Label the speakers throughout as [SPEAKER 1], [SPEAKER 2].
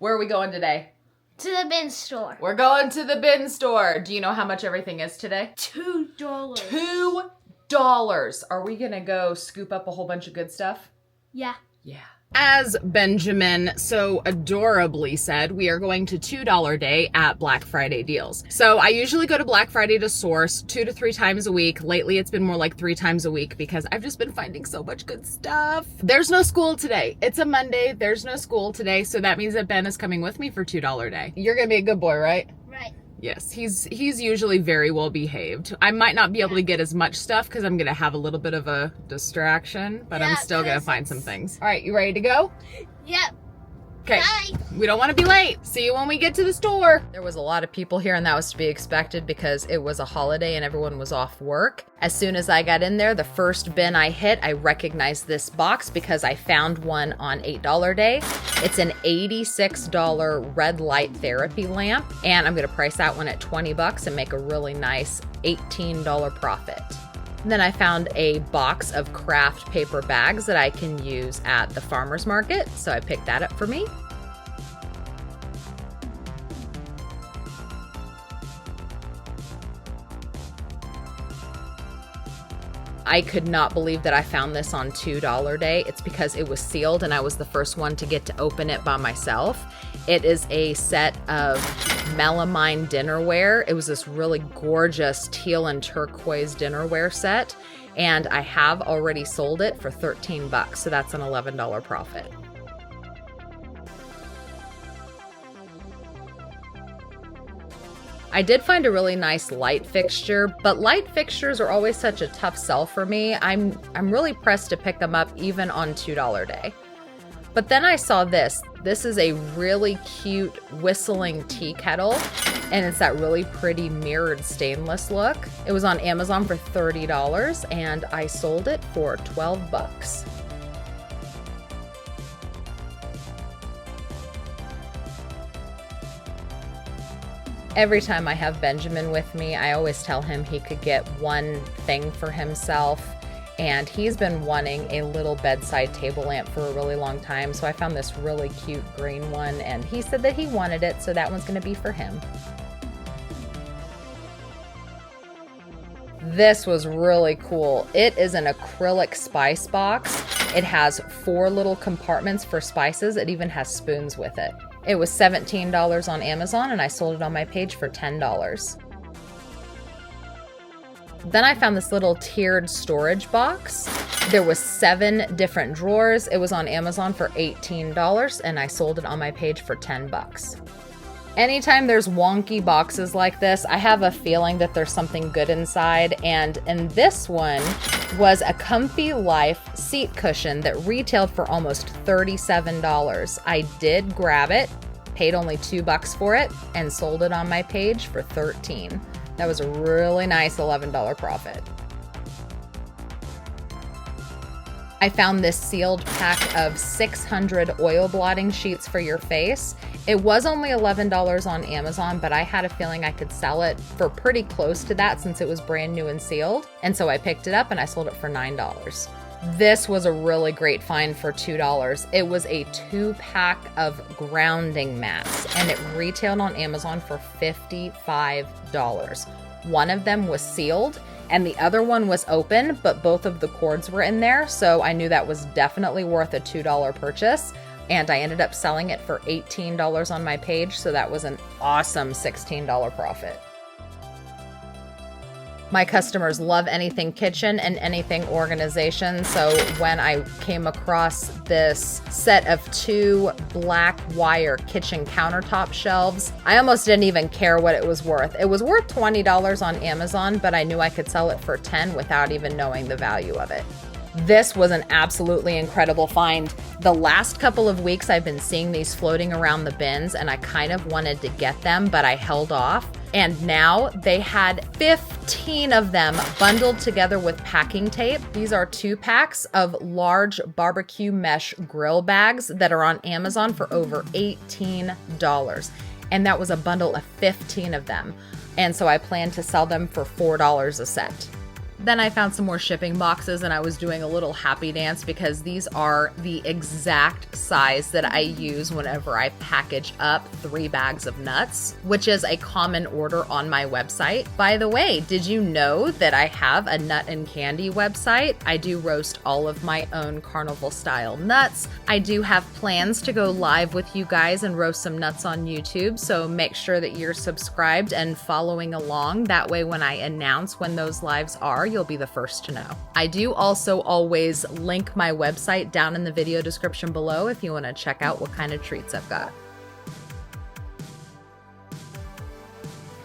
[SPEAKER 1] Where are we going today?
[SPEAKER 2] To the bin store.
[SPEAKER 1] We're going to the bin store. Do you know how much everything is today?
[SPEAKER 2] $2.
[SPEAKER 1] $2. Are we gonna go scoop up a whole bunch of good stuff?
[SPEAKER 2] Yeah.
[SPEAKER 1] Yeah. As Benjamin so adorably said, we are going to $2 day at Black Friday deals. So I usually go to Black Friday to source 2 to 3 times a week. Lately, it's been more like 3 times a week because I've just been finding so much good stuff. There's no school today. It's a Monday. There's no school today. So that means that Ben is coming with me for $2 day. You're gonna be a good boy, right?
[SPEAKER 2] Right.
[SPEAKER 1] Yes, he's usually very well behaved. I might not be able to get as much stuff because I'm going to have a little bit of a distraction, but I'm still going to find some things. All right, you ready to go?
[SPEAKER 2] Yep.
[SPEAKER 1] Okay.
[SPEAKER 2] Bye.
[SPEAKER 1] We don't want to be late. See you when we get to the store. There was a lot of people here, and that was to be expected because it was a holiday and everyone was off work. As soon as I got in there, the first bin I hit, I recognized this box because I found one on $8 day. It's an $86 red light therapy lamp, and I'm going to price that one at $20 and make a really nice $18 profit. And then I found a box of craft paper bags that I can use at the farmer's market, so I picked that up for me. I could not believe that I found this on $2 day. It's because it was sealed and I was the first one to get to open it by myself. It is a set of melamine dinnerware. It was this really gorgeous teal and turquoise dinnerware set, and I have already sold it for $13, so that's an $11 profit. I did find a really nice light fixture, but light fixtures are always such a tough sell for me. I'm really pressed to pick them up even on $2 day. But then I saw this. This is a really cute whistling tea kettle, and it's that really pretty mirrored stainless look. It was on Amazon for $30, and I sold it for $12. Every time I have Benjamin with me, I always tell him he could get one thing for himself. And he's been wanting a little bedside table lamp for a really long time. So I found this really cute green one, and he said that he wanted it, so that one's gonna be for him. This was really cool. It is an acrylic spice box. It has 4 little compartments for spices. It even has spoons with it. It was $17 on Amazon, and I sold it on my page for $10. Then I found this little tiered storage box. There was 7 different drawers. It was on Amazon for $18, and I sold it on my page for $10. Anytime there's wonky boxes like this, I have a feeling that there's something good inside, and in this one was a Comfy Life seat cushion that retailed for almost $37. I did grab it, paid only $2 for it, and sold it on my page for $13. That was a really nice $11 profit. I found this sealed pack of 600 oil blotting sheets for your face. It was only $11 on Amazon, but I had a feeling I could sell it for pretty close to that since it was brand new and sealed. And so I picked it up and I sold it for $9. This was a really great find for $2. It was a 2-pack of grounding mats, and it retailed on Amazon for $55. One of them was sealed and the other one was open, but both of the cords were in there, so I knew that was definitely worth a $2 purchase. And I ended up selling it for $18 on my page, so that was an awesome $16 profit. My customers love anything kitchen and anything organization, so when I came across this set of 2 black wire kitchen countertop shelves, I almost didn't even care what it was worth. It was worth $20 on Amazon, but I knew I could sell it for $10 without even knowing the value of it. This was an absolutely incredible find. The last couple of weeks I've been seeing these floating around the bins, and I kind of wanted to get them, but I held off. And now they had 15 of them bundled together with packing tape. These are 2-packs of large barbecue mesh grill bags that are on Amazon for over $18. And that was a bundle of 15 of them. And so I plan to sell them for $4 a set. Then I found some more shipping boxes and I was doing a little happy dance because these are the exact size that I use whenever I package up 3 bags of nuts, which is a common order on my website. By the way, did you know that I have a nut and candy website? I do roast all of my own carnival style nuts. I do have plans to go live with you guys and roast some nuts on YouTube, so make sure that you're subscribed and following along. That way when I announce when those lives are, you'll be the first to know. I do also always link my website down in the video description below if you want to check out what kind of treats I've got.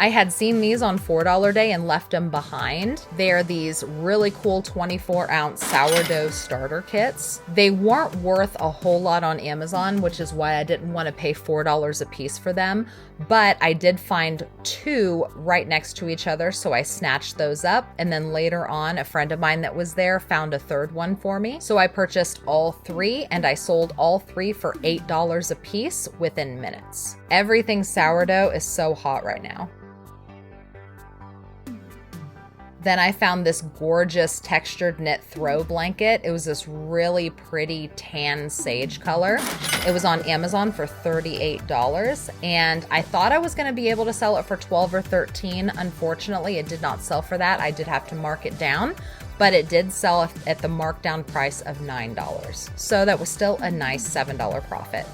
[SPEAKER 1] I had seen these on $4 Day and left them behind. They're these really cool 24-ounce sourdough starter kits. They weren't worth a whole lot on Amazon, which is why I didn't want to pay $4 a piece for them. But I did find 2 right next to each other, so I snatched those up. And then later on, a friend of mine that was there found a 3rd one for me. So I purchased all 3 and I sold all 3 for $8 a piece within minutes. Everything sourdough is so hot right now. Then I found this gorgeous textured knit throw blanket. It was this really pretty tan sage color. It was on Amazon for $38, and I thought I was gonna be able to sell it for $12 or $13. Unfortunately, it did not sell for that. I did have to mark it down, but it did sell at the markdown price of $9. So that was still a nice $7 profit.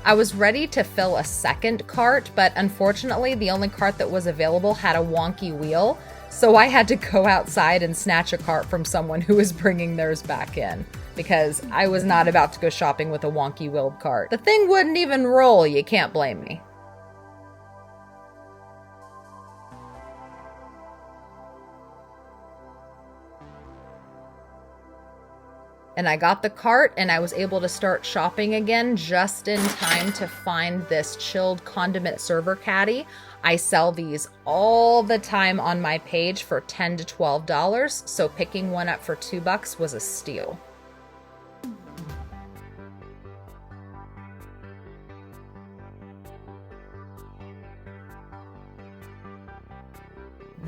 [SPEAKER 1] I was ready to fill a second cart, but unfortunately the only cart that was available had a wonky wheel, so I had to go outside and snatch a cart from someone who was bringing theirs back in, because I was not about to go shopping with a wonky wheeled cart. The thing wouldn't even roll, you can't blame me. And I got the cart and I was able to start shopping again just in time to find this chilled condiment server caddy. I sell these all the time on my page for $10 to $12, so picking one up for $2 was a steal.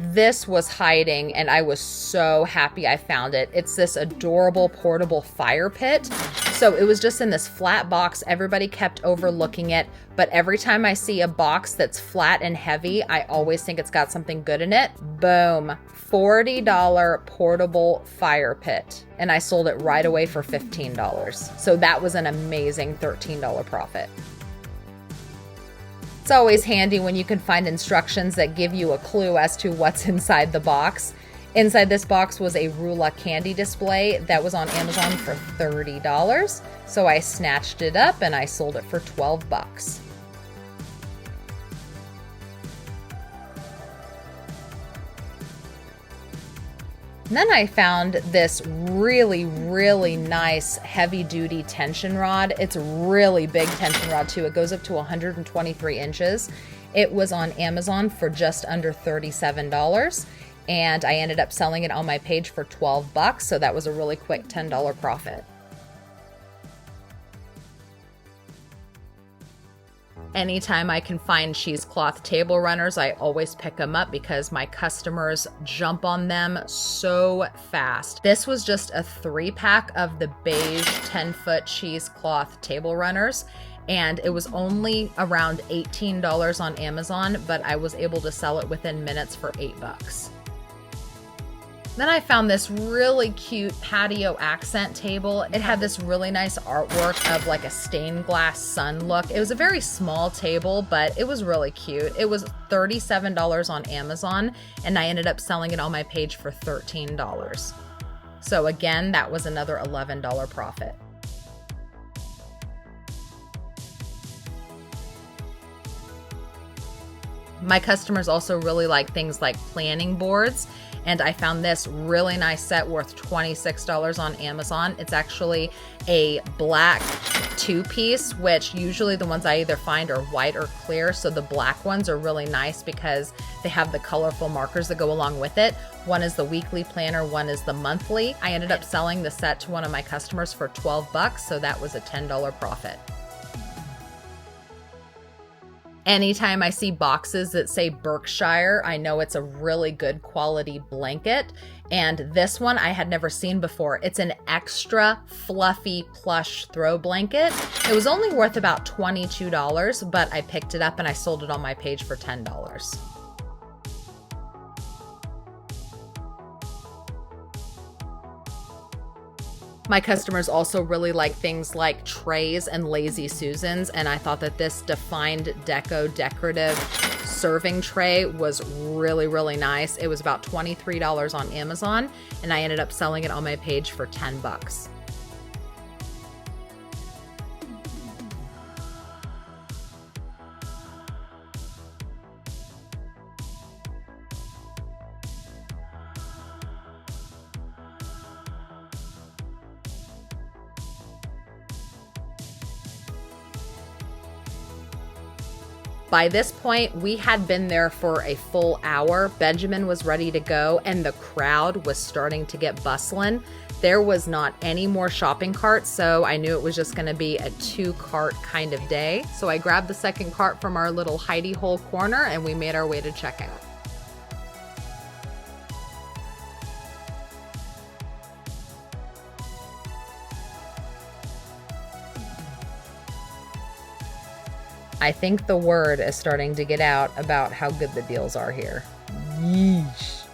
[SPEAKER 1] This was hiding and I was so happy I found it. It's this adorable portable fire pit. So it was just in this flat box. Everybody kept overlooking it, but every time I see a box that's flat and heavy, I always think it's got something good in it. Boom, $40 portable fire pit. And I sold it right away for $15. So that was an amazing $13 profit. It's always handy when you can find instructions that give you a clue as to what's inside the box. Inside this box was a Rula candy display that was on Amazon for $30. So I snatched it up and I sold it for $12. And then I found this really, really nice heavy-duty tension rod. It's a really big tension rod too. It goes up to 123 inches. It was on Amazon for just under $37, and I ended up selling it on my page for $12, so that was a really quick $10 profit. Anytime I can find cheesecloth table runners, I always pick them up because my customers jump on them so fast. This was just a 3-pack of the beige 10-foot cheesecloth table runners, and it was only around $18 on Amazon, but I was able to sell it within minutes for $8. Then I found this really cute patio accent table. It had this really nice artwork of like a stained glass sun look. It was a very small table, but it was really cute. It was $37 on Amazon, and I ended up selling it on my page for $13. So again, that was another $11 profit. My customers also really like things like planning boards, and I found this really nice set worth $26 on Amazon. It's actually a black 2-piece, which usually the ones I either find are white or clear, so the black ones are really nice because they have the colorful markers that go along with it. One is the weekly planner, one is the monthly. I ended up selling the set to one of my customers for $12, so that was a $10 profit. Anytime I see boxes that say Berkshire, I know it's a really good quality blanket. And this one I had never seen before. It's an extra fluffy plush throw blanket. It was only worth about $22, but I picked it up and I sold it on my page for $10. My customers also really like things like trays and Lazy Susans, and I thought that this defined decorative serving tray was really, really nice. It was about $23 on Amazon, and I ended up selling it on my page for 10 bucks. By this point, we had been there for a full hour. Benjamin was ready to go, and the crowd was starting to get bustling. There was not any more shopping carts, so I knew it was just gonna be a 2-cart kind of day. So I grabbed the second cart from our little hidey hole corner, and we made our way to checkout. I think the word is starting to get out about how good the deals are here. Yeesh.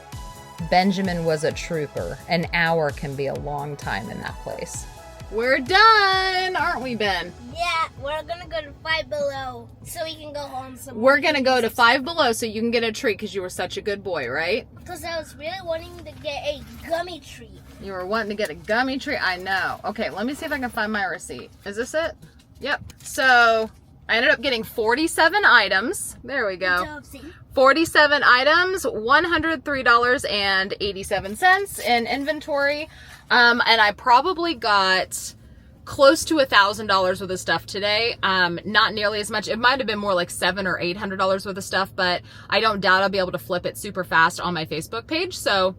[SPEAKER 1] Benjamin was a trooper. An hour can be a long time in that place. We're done, aren't we, Ben?
[SPEAKER 2] Yeah, we're gonna go to Five Below so we can go home somewhere.
[SPEAKER 1] We're gonna go to Five Below so you can get a treat because you were such a good boy, right?
[SPEAKER 2] Because I was really wanting to get a gummy treat.
[SPEAKER 1] You were wanting to get a gummy treat? I know. Okay, let me see if I can find my receipt. Is this it? Yep. So I ended up getting 47 items. There we go. 47 items, $103.87 in inventory. And I probably got close to $1,000 worth of stuff today. Not nearly as much. It might have been more like $700 or $800 worth of stuff, but I don't doubt I'll be able to flip it super fast on my Facebook page. So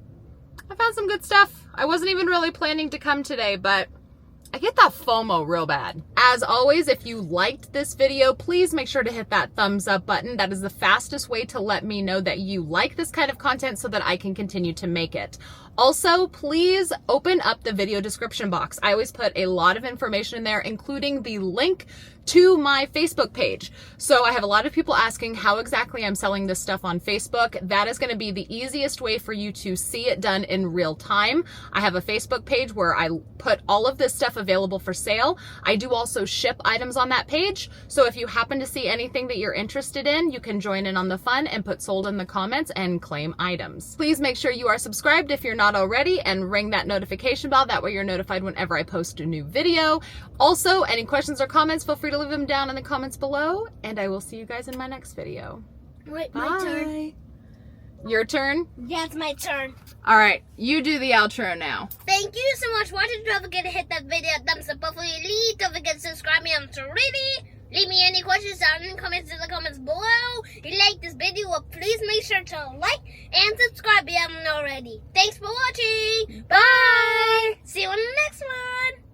[SPEAKER 1] I found some good stuff. I wasn't even really planning to come today, but I get that FOMO real bad. As always, if you liked this video, please make sure to hit that thumbs up button. That is the fastest way to let me know that you like this kind of content so that I can continue to make it. Also, please open up the video description box. I always put a lot of information in there, including the link to my Facebook page. So I have a lot of people asking how exactly I'm selling this stuff on Facebook. That is going to be the easiest way for you to see it done in real time. I have a Facebook page where I put all of this stuff available for sale. I do also ship items on that page. So if you happen to see anything that you're interested in, you can join in on the fun and put sold in the comments and claim items. Please make sure you are subscribed if you're not already and ring that notification bell. That way you're notified whenever I post a new video. Also, any questions or comments, feel free to leave them down in the comments below, and I will see you guys in my next video.
[SPEAKER 2] Wait,
[SPEAKER 1] Bye.
[SPEAKER 2] my turn.
[SPEAKER 1] Your turn?
[SPEAKER 2] Yeah, it's my turn.
[SPEAKER 1] All right, you do the outro now.
[SPEAKER 2] Thank you so much for watching. Don't forget to hit that video a thumbs up before you leave. Don't forget to subscribe me. I'm Trinity. Leave me any questions down in the comments below. If you like this video, please make sure to like and subscribe if you haven't already. Thanks for watching. Bye. See you on the next one.